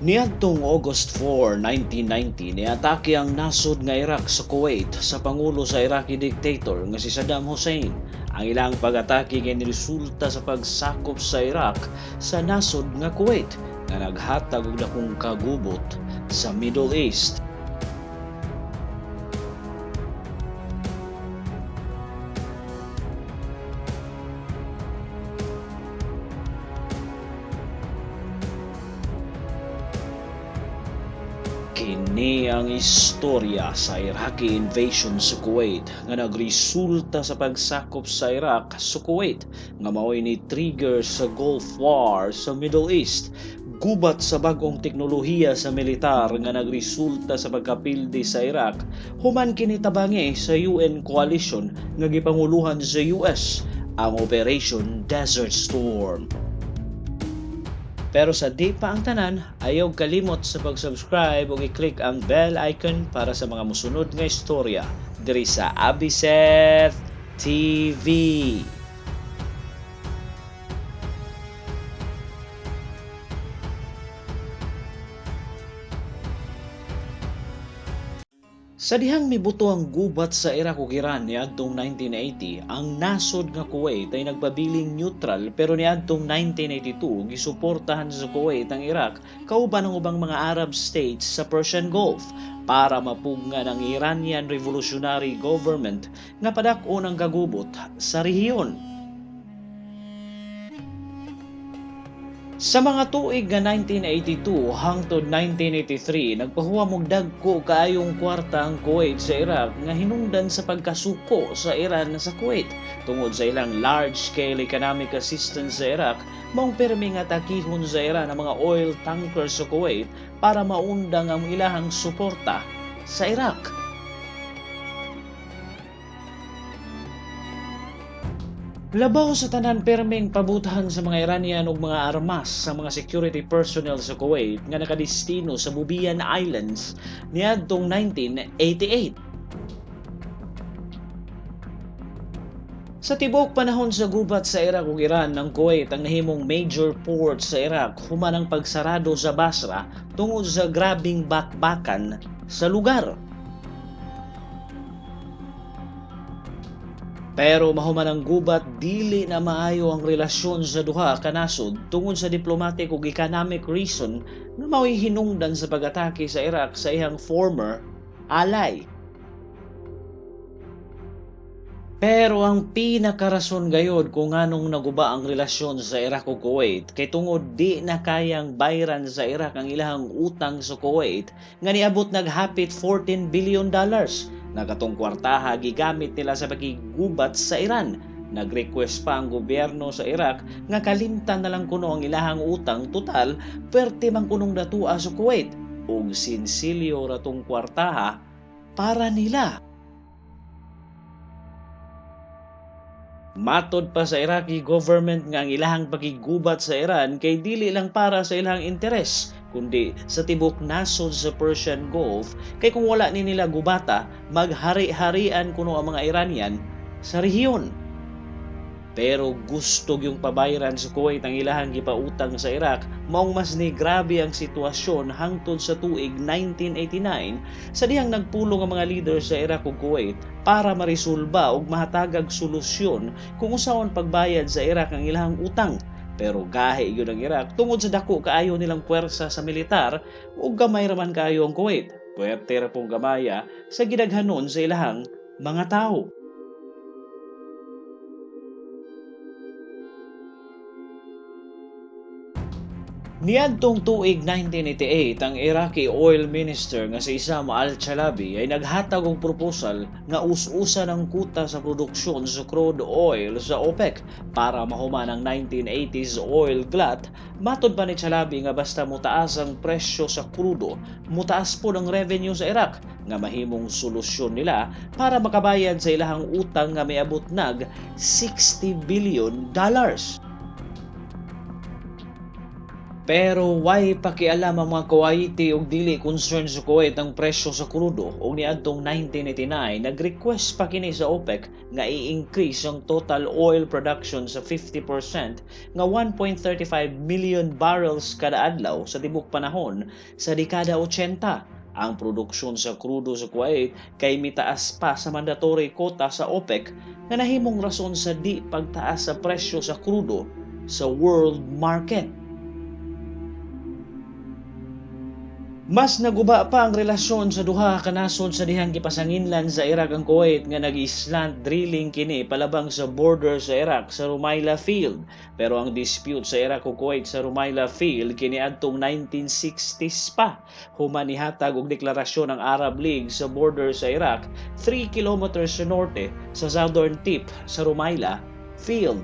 Niadtong August 4, 1990, niatake ang nasod nga Iraq sa Kuwait sa pangulo sa Iraqi dictator nga si Saddam Hussein. Ang ilang pag-atake kay niresulta sa pagsakop sa Iraq sa nasod nga Kuwait nga naghatag og dakong kagubot sa Middle East. Kini ang istorya sa Iraqi invasion sa Kuwait nga nagresulta sa pagsakop sa Iraq sa Kuwait nga mao'y ni trigger sa Gulf War sa Middle East. Gubat sa bagong teknolohiya sa militar nga nagresulta sa pagkapildi sa Iraq human kini tabangi sa UN coalition nga gipanguluhan sa US, ang Operation Desert Storm. Pero sa di pa ang tanan, ayaw kalimot sa pag-subscribe o i-click ang bell icon para sa mga musunod nga istorya diri sa Abiseth TV. Sa dihang mibuto ang gubat sa Iraq ug Iran niadtong 1980, ang nasod nga Kuwait ay nagpabiling neutral pero niadtong 1982 gisuportahan sa Kuwait ang Iraq kauban ang ubang mga Arab states sa Persian Gulf para mapugngan ang Iranian Revolutionary Government nga padak-on ang kagubot sa rehiyon. Sa mga tuig nga 1982 hangtod 1983, nagpahuwam og dagko kaayong kwarta ang Kuwait sa Iraq nga hinungdan sa pagkasuko sa Iran sa Kuwait. Tungod sa ilang large-scale economic assistance sa Iraq, maong permi nga takihon sa Iran ang mga oil tankers sa Kuwait para maundang ang ilahang suporta sa Iraq. Labaw sa tanan perming pabutahan sa mga Iranian ug mga armas sa mga security personnel sa Kuwait nga nakadestino sa Bubiyan Islands niadtong 1988. Sa tibok panahon sa gubat sa Iraq ug Iran, ang Kuwait ang nahimong major port sa Iraq human ang pagsarado sa Basra tungod sa grabing bakbakan sa lugar. Pero mahuman ang gubat, dili na maayo ang relasyon sa duha ka nasod tungod sa diplomatic ug economic reason nga mao'y hinungdan sa pag-atake sa Iraq sa iyang former ally. Pero ang pinakarason gayod kung anong naguba ang relasyon sa Iraq ug Kuwait kay tungod di na kayang bayran sa Iraq ang ilahang utang sa Kuwait nga niabot naghapit $14 billion. Nagatong kwartaha gigamit nila sa pagigubat sa Iran. Nag-request pa ang gobyerno sa Iraq nga kalimtan na lang kuno ang ilahang utang total pwerte man kunong datua sa Kuwait ug sinsilyo ratong kwartaha para nila. Matod pa sa Iraqi government nga ang ilahang pagigubat sa Iran kay dili lang para sa ilahang interes kundi sa tibok nasod sa Persian Gulf kay kung wala ni nila gubata maghari-harian kuno ang mga Iranian sa rehiyon. Pero gusto yung pabayaran sa Kuwait ang ilahang gipautang sa Iraq maong mas ni grabe ang sitwasyon hangtod sa tuig 1989 sa dihang nagpulong ang mga leader sa Iraq ug Kuwait para maresolba ug mahatagag solusyon kung usaon pagbayad sa Iraq ang ilahang utang. Pero gahi yun ang Iraq tungod sa dako kaayo nilang puwersa sa militar ug gamay raman kaayo ang Kuwait. Puwerte ra pong gamaya sa gidaghanon sa ilahang mga tao. Niadtong tuig 1988, ang Iraqi oil minister nga si Issam al-Chalabi ay naghatag og proposal nga us-usan ang kuta sa produksyon sa crude oil sa OPEC para mahuman ang 1980s oil glut. Matod pa ni Chalabi nga basta mutaas ang presyo sa krudo, mutaas po ang revenue sa Iraq nga mahimong solusyon nila para makabayad sa ilahang utang nga miabot nag $60 billion. Pero why pakialam ang mga Kuwaiti og dili concern sa Kuwait ang presyo sa krudo ug niadtong 1989 nag-request pa kini sa OPEC nga i-increase ang total oil production sa 50% nga 1.35 million barrels kada adlaw sa tibok panahon sa dekada 80. Ang produksyon sa krudo sa Kuwait kay mitaas pa sa mandatory quota sa OPEC nga nahimong rason sa di pagtaas sa presyo sa krudo sa world market. Mas naguba pa ang relasyon sa duha ka nasod sa dihang gipasanginlan sa Iraq ang Kuwait nga nag-slant drilling kini palabang sa border sa Iraq sa Rumaila Field. Pero ang dispute sa Iraq ug Kuwait sa Rumaila Field kini adtong 1960s pa. Human nihatag og deklarasyon ang Arab League sa border sa Iraq 3 kilometers sa norte sa southern tip sa Rumaila Field.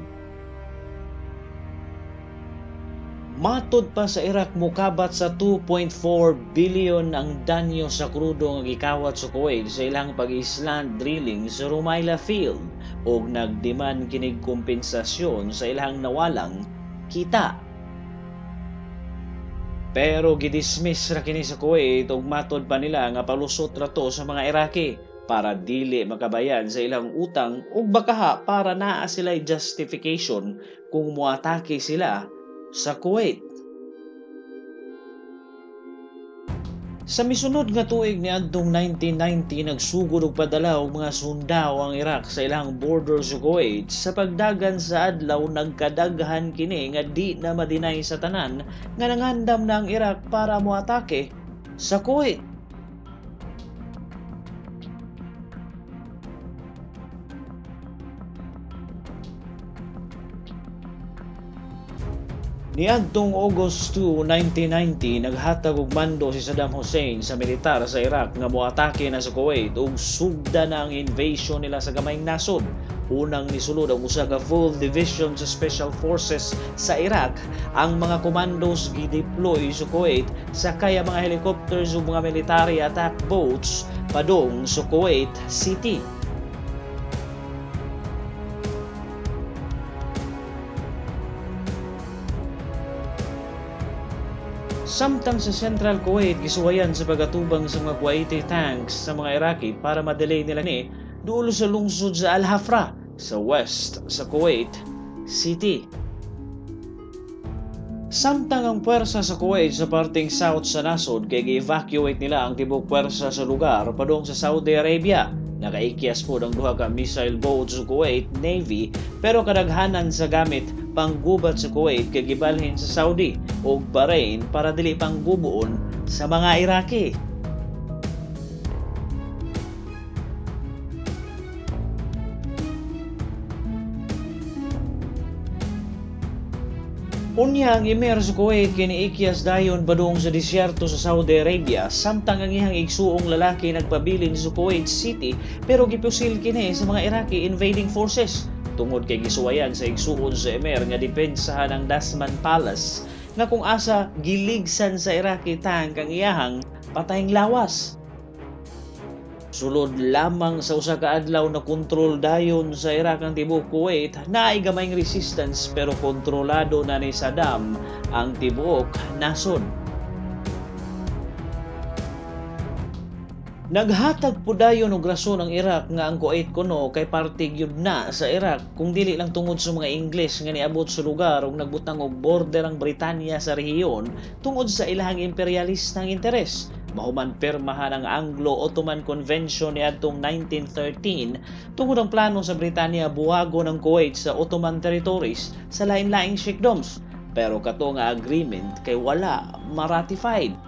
Matod pa sa Iraq mokabat sa 2.4 billion ang danyo sa krudo nga gikawat sa Kuwait sa ilang pag-island drilling sa Rumaila Field ug nagdemand kinig kompensasyon sa ilang nawalang kita. Pero gidismiss ra kini sa Kuwait ug matod pa nila nga palusot ra to sa mga Iraqi para dili makabayan sa ilang utang ug bakaha para naa sila'y justification kung moatake sila sa Kuwait. Sa misunod nga tuig niadtong 1990 nagsugod og padala og mga sundao ang Iraq sa ilang border sa Kuwait. Sa pagdagan sa adlaw nagkadaghan kini nga di na madinay sa tanan nga nangandam na ang Iraq para moatake sa Kuwait. Niadtong August 2, 1990, naghatag og mando si Saddam Hussein sa militar sa Iraq nga moatake na sa Kuwait ug sugda na ang invasion nila sa gamayng nasod. Unang nisulod ang usa ka full division sa Special Forces sa Iraq. Ang mga commandos gideploy sa Kuwait sakay ang mga helicopters ug mga military attack boats padung sa Kuwait City. Samtang sa Central Kuwait gisuwayan sa pagatubang sa mga Kuwaiti tanks sa mga Iraqi para madelay nila ni duol sa lungsod sa Al-Hafra sa west sa Kuwait City. Samtang ang puwersa sa Kuwait sa parteng south sa nasod kay gi-evacuate nila ang tibok puwersa sa lugar padung sa Saudi Arabia. Nakaikyas po ang duha ka missile boats sa Kuwait Navy pero kadaghanan sa gamit panggubat sa Kuwait kay gibalhin sa Saudi o Bahrain para dili panggubuon sa mga Iraqi. Unya ang emir sa Kuwait kiniikyas dayon padung sa disyerto sa Saudi Arabia samtang ang iyang igsuong lalaki nagpabilin sa Kuwait City pero gipusil kini sa mga Iraqi invading forces tungod kay gisuwayan sa igsuon sa emir nga depensahan ang Dasman Palace nga kung asa giligsan sa Iraqi tank ang iyahang patayng lawas. Sulod lamang sa usa ka adlaw na kontrol dayon sa Iraq ang tibuok Kuwait, naay gamayng resistance pero kontrolado na ni Saddam ang tibuok nasod. Naghatag po dayon og rason ang Iraq nga ang Kuwait kuno kay parte gyud na sa Iraq kung dili lang tungod sa mga Ingles nga niabot sa lugar ug nagbutang og border ang Britanya sa rehiyon tungod sa ilahang imperialistang interes. Mahuman pirmahan ang Anglo-Ottoman Convention niadtong 1913 tungod ang plano sa Britanya buhago ng Kuwait sa Ottoman territories sa lain-laing sheikdoms. Pero kato nga agreement kay wala maratified.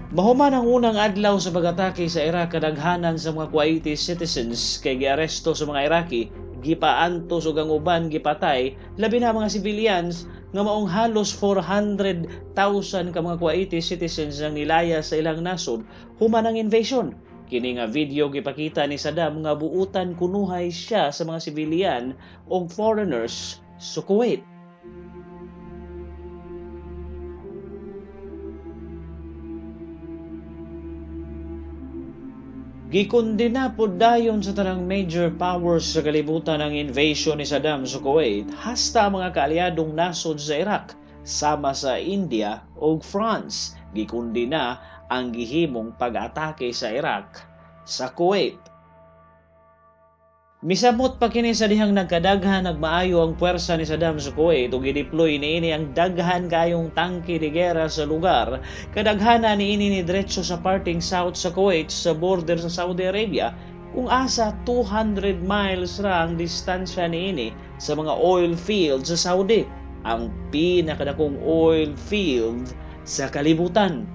Mahuman ang unang adlaw sa pag-atake sa Iraq kadaghanan sa mga Kuwaiti citizens kay giaresto sa mga Iraqi, gipaantos ug ang uban gipatay, labi na mga civilians nga maong halos 400,000 ka mga Kuwaiti citizens ang nilaya sa ilang nasod human ang invasion. Kini nga video gipakita ni Saddam nga buutan kunuhay siya sa mga civilian o foreigners sa Kuwait. Gikondena pod dayon sa tanang major powers sa kalibutan ang invasion ni Saddam sa Kuwait hasta ang mga kaalyadong nasod sa Iraq. sama sa India ug France. Gikundi na ang gihimong pag-atake sa Iraq sa Kuwait. Misamot pa kini sa dihang nagkadaghan nagmaayo ang puwersa ni Saddam sa Kuwait ug gideploy niini ang daghan kayong tangke de gera sa lugar. Kadaghana niini ni diretso sa parting south sa Kuwait sa border sa Saudi Arabia, kung asa 200 miles ra ang distansya niini sa mga oil fields sa Saudi, ang pinakadakong oil field sa kalibutan.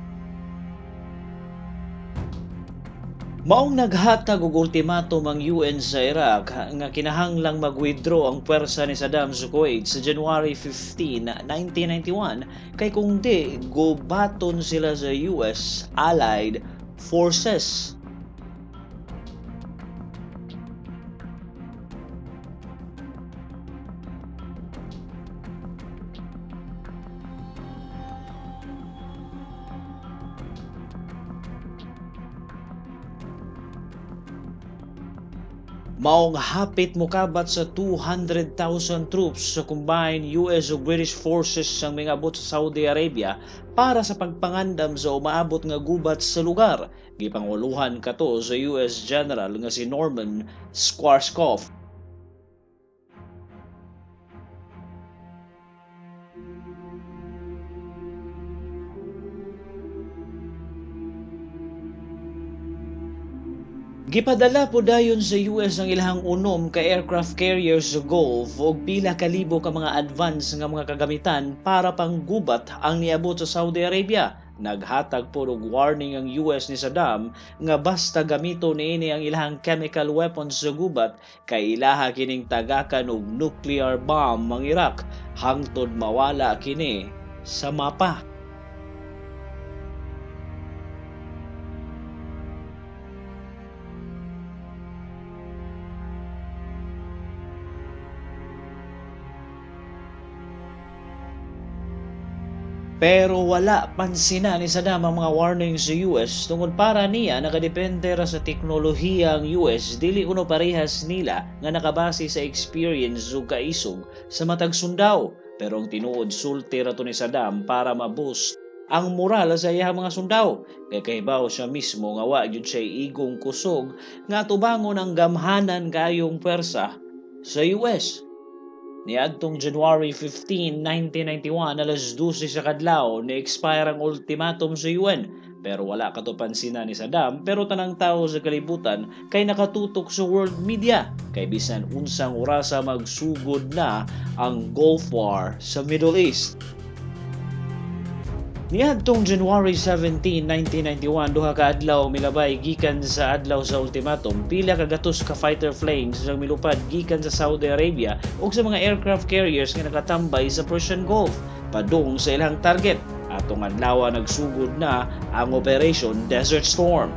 Maong naghatag og ultimatum ang UN sa Iraq nga kinahanglang mag-withdraw ang puwersa ni Saddam sa Kuwait sa January 15, 1991 kay kung di, gubaton sila sa US Allied Forces. Maong hapit mokabat sa 200,000 troops sa combined US ug British forces ang mingabot sa Saudi Arabia para sa pagpangandam sa umaabot nga gubat sa lugar. Gipanguluhan kato sa US General nga si Norman Schwarzkopf. Gipadala po dayon sa US ang ilahang unom ka aircraft carriers sa Gulf ug pila ka libo ka mga advance nga mga kagamitan para panggubat ang niabot sa Saudi Arabia. Naghatag po og warning ang US ni Saddam nga basta gamito niini ang ilahang chemical weapons sa gubat kay ilaha kining tagakan og nuclear bomb ang Iraq hangtod mawala kini sa mapa. Pero wala pansina ni Saddam ang mga warning sa US tungod para niya nakadepende ra sa teknolohiya ang US dili kuno parehas nila nga nakabase sa experience ug kaisog sa matag sundao. Pero ang tinuod sulti ra to ni Saddam para ma-boost ang moral sa iyang mga sundao. Kay kahibaw siya mismo nga wa gyud siya igong kusog nga tubangon ang gamhanan kayong pwersa sa US. Niadtong January 15, 1991, alas 12 sa kadlaw, ni-expire ang ultimatum sa UN. Pero wala katupansina ni Saddam, pero tanang tao sa kalibutan kay nakatutok sa world media. Kay bisan unsang orasa magsugod na ang Gulf War sa Middle East. Niadtong January 17, 1991, duha ka adlaw milabay gikan sa adlaw sa ultimatum, pila ka gatos ka fighter planes ang milupad gikan sa Saudi Arabia ug sa mga aircraft carriers nga nakatambay sa Persian Gulf padung sa ilang target. Atong adlaw nagsugod na ang Operation Desert Storm.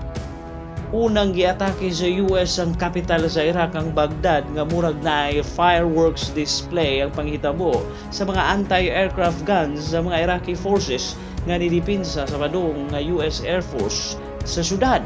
Unang giatake sa US ang kapital sa Iraq ang Baghdad nga murag naay fireworks display ang panghitabo sa mga anti-aircraft guns sa mga Iraqi forces nga nidipinsa sa padung nga US Air Force sa syudad.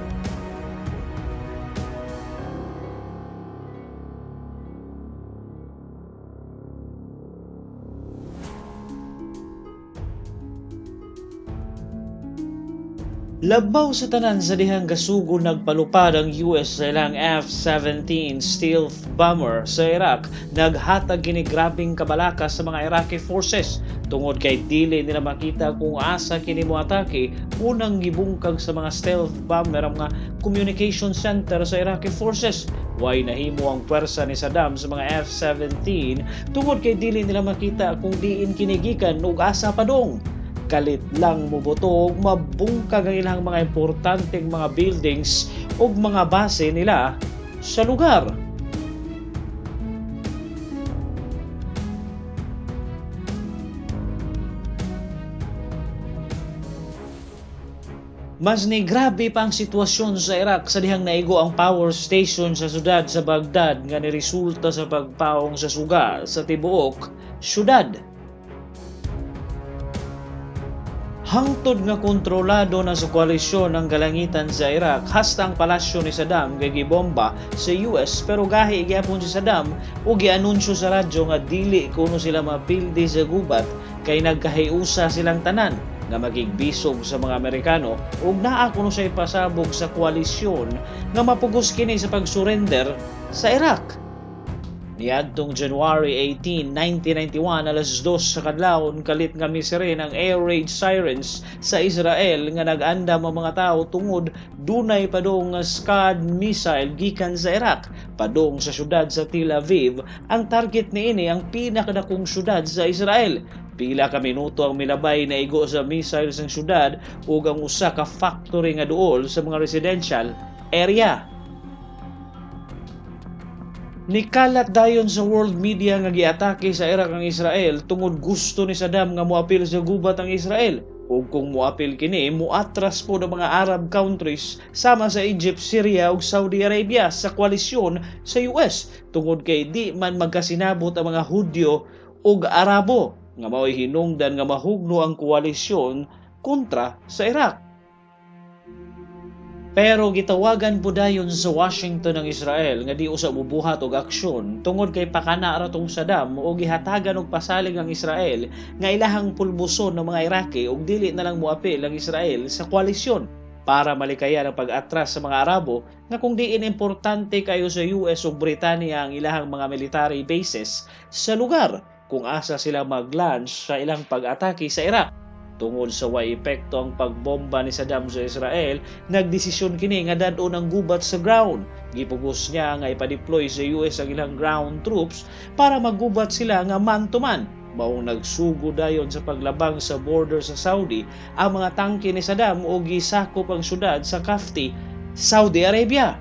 Labaw sa tanan sa dihang gasugod nagpalupad ang US sa ilang F-17 stealth bomber sa Iraq. Naghatag kini grabing kabalaka sa mga Iraqi forces tungod kay dili nila makita kung asa kini moatake. Unang gibungkag sa mga stealth bomber ang mga communication center sa Iraqi forces. Way nahimo ang pwersa ni Saddam sa mga F-17 tungod kay dili nila makita kung diin kinigikan ug asa padong. Kalit lang muboto ug mabungkag ang ilang mga importanteng mga buildings ug mga base nila sa lugar. Mas ni grabe pa ang sitwasyon sa Iraq sa dihang naigo ang power station sa syudad sa Baghdad nga niresulta sa pagpaong sa suga sa tibuok syudad. Hangtod nga kontrolado na sa koalisyon ang kalangitan sa Iraq, hasta ang palasyo ni Saddam kay gibomba sa US, pero gahi gyapon si Saddam ug gianunsyo sa radyo nga dili kuno sila mapildi sa gubat kay nagkahiusa silang tanan nga magigbisog sa mga Amerikano ug naa kuno siya ipasabog sa koalisyon nga mapugos kini sa pag-surrender sa Iraq. Niadtong January 18, 1991, alas 2 sa kadlawon, kalit nga misiren ang air raid sirens sa Israel nga nag-andam ang mga tao tungod dunay padong nga Scud missile gikan sa Iraq padong sa syudad sa Tel Aviv. Ang target niini ang pinakadakong syudad sa Israel. Pila ka minuto ang milabay na igo sa missile sa syudad ug ang usa ka factory nga duol sa mga residential area. Nikalat dayon sa world media nga giatake sa Iraq ang Israel tungod gusto ni Saddam nga moapil sa gubat ang Israel. Ug kung moapil kini, moatras po ng mga Arab countries sama sa Egypt, Syria ug Saudi Arabia sa koalisyon sa US tungod kay di man magkasinabot ang mga Hudyo ug Arabo nga mao'y hinungdan nga mahugno ang koalisyon kontra sa Iraq. Pero gitawagan po dayon sa Washington ng Israel nga di usa mubuhat og aksyon tungod kay pakana ra tong Saddam o gihatagan og pasalig ang Israel nga ilahang pulbuson ng mga Iraqi ug dili na lang moapil ang Israel sa koalisyon para malikayan ang pag-atras sa mga Arabo nga kung diin importante kayo sa US ug Britanya ang ilahang mga military bases sa lugar kung asa sila mag-launch sa ilang pag-atake sa Iraq. Tungod sa way epekto ang pagbomba ni Saddam sa Israel, nagdesisyon kini nga dadon ang gubat sa ground. Gipugos niya nga ipa-deploy sa US ang ilang ground troops para maggubat sila nga man-to-man. Maong nagsugo dayon sa paglabang sa border sa Saudi ang mga tangke ni Saddam o gisakop ang syudad sa Qafti, Saudi Arabia.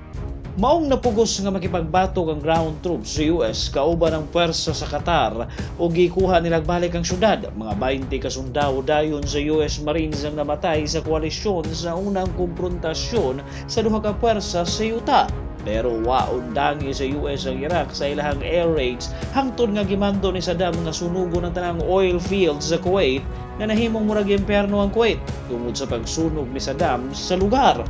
Maong napugos nga makipagbatok ang ground troops sa US kauban ang puwersa sa Qatar o gikuha nilang balik ang syudad. Mga 20 kasundao dayon sa US Marines ang namatay sa koalisyon sa unang kumprontasyon sa duha ka puwersa sa yuta. Pero waon dangi sa US ang Iraq sa ilahang air raids hangtod nga gimando ni Saddam nga sunugon ang tanang oil fields sa Kuwait na nahimong murag impyerno ang Kuwait tungod sa pagsunog ni Saddam sa lugar.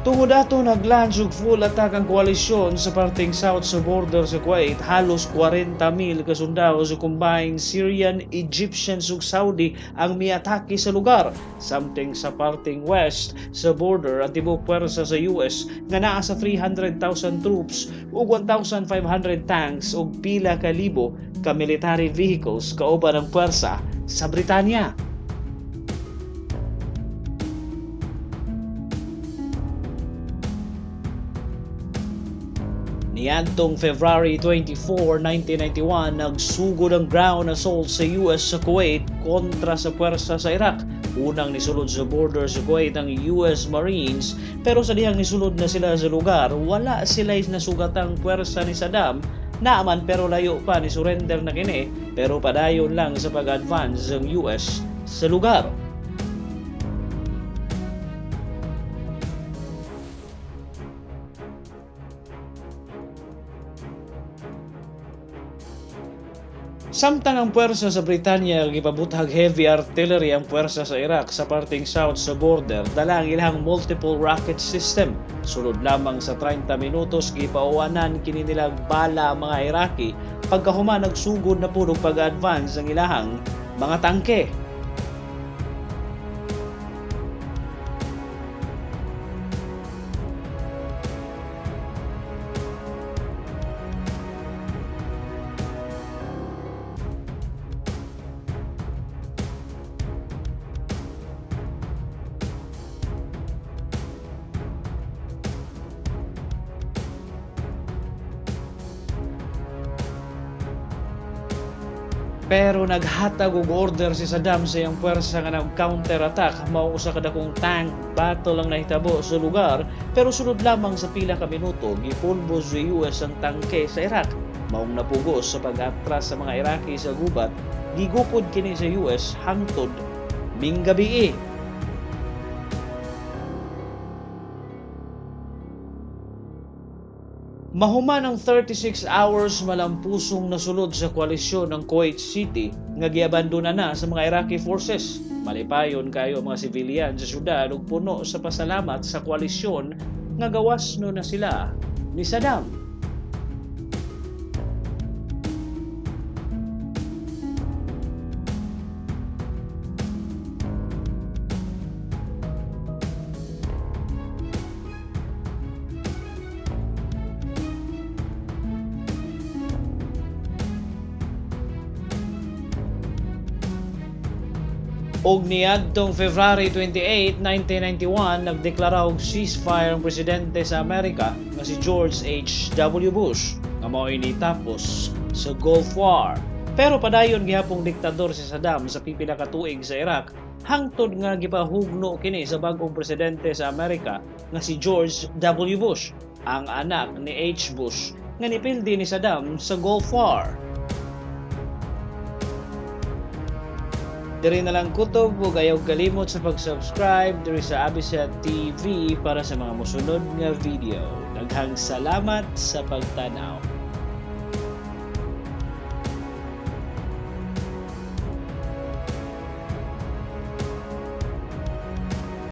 Tungod ato nag-launch og full attack ang koalisyon sa parteng south sa border sa Kuwait, halos 40,000 kasundao sa combined Syrian, Egyptian ug Saudi ang miatake sa lugar. Samtang sa parteng west sa border ang tibok puwersa sa US nga naa sa 300,000 troops ug 1,500 tanks ug pila ka libo ka military vehicles kauban ang puwersa sa Britanya. Niadtong February 24, 1991, nagsugod ang ground assault sa US sa Kuwait kontra sa puwersa sa Iraq. Unang nisulod sa border sa Kuwait ang US Marines, pero sa dihang nisulod na sila sa lugar, wala sila nasugatang puwersa ni Saddam. Naaman pero layo pa ni surrender na kini, pero padayon lang sa pag-advance ng US sa lugar. Samtang ang puwersa sa Britanya gipabutag heavy artillery ang puwersa sa Iraq sa parteng south sa border, dala ang ilang multiple rocket system. Sulod lamang sa 30 minutos gipauwanan kini nilang bala ang mga Iraqi pagkahuman nagsugod na pud og pag-advance ang ilahang mga tangke. Pero naghatag og order si Saddam sa iyang puwersa nga nag-counter-attack. Mao usa ka dakong tank battle ang nahitabo sa lugar, pero sunod lamang sa pila ka minuto gipulbos sa US ang tangke sa Iraq. Maong napugos sa pag-atras sa mga Iraqi sa gubat, gigupod kini sa US hangtod minggabi. Mahuman ang 36 hours malampusong nasulod sa koalisyon ng Kuwait City nga giabandona na sa mga Iraqi forces. Malipayon kayo ang mga sibilyan sa syudad ug puno sa pasalamat sa koalisyon nga gawas no na sila ni Saddam. Og niadtong February 28, 1991, nagdeklara og ceasefire ang presidente sa Amerika nga si George H.W. Bush nga mao'y nitapos sa Gulf War. Pero padayon gihapong diktador si Saddam sa pipila ka tuig sa Iraq hangtod nga gipahugno kini sa bag-ong presidente sa Amerika nga si George W. Bush, ang anak ni H. Bush nga nipildi ni Saddam sa Gulf War. Diri na lang kutob ug ayaw kalimot sa pag-subscribe diri sa Abisat TV para sa mga mosunod nga video. Daghang salamat sa pagtanaw.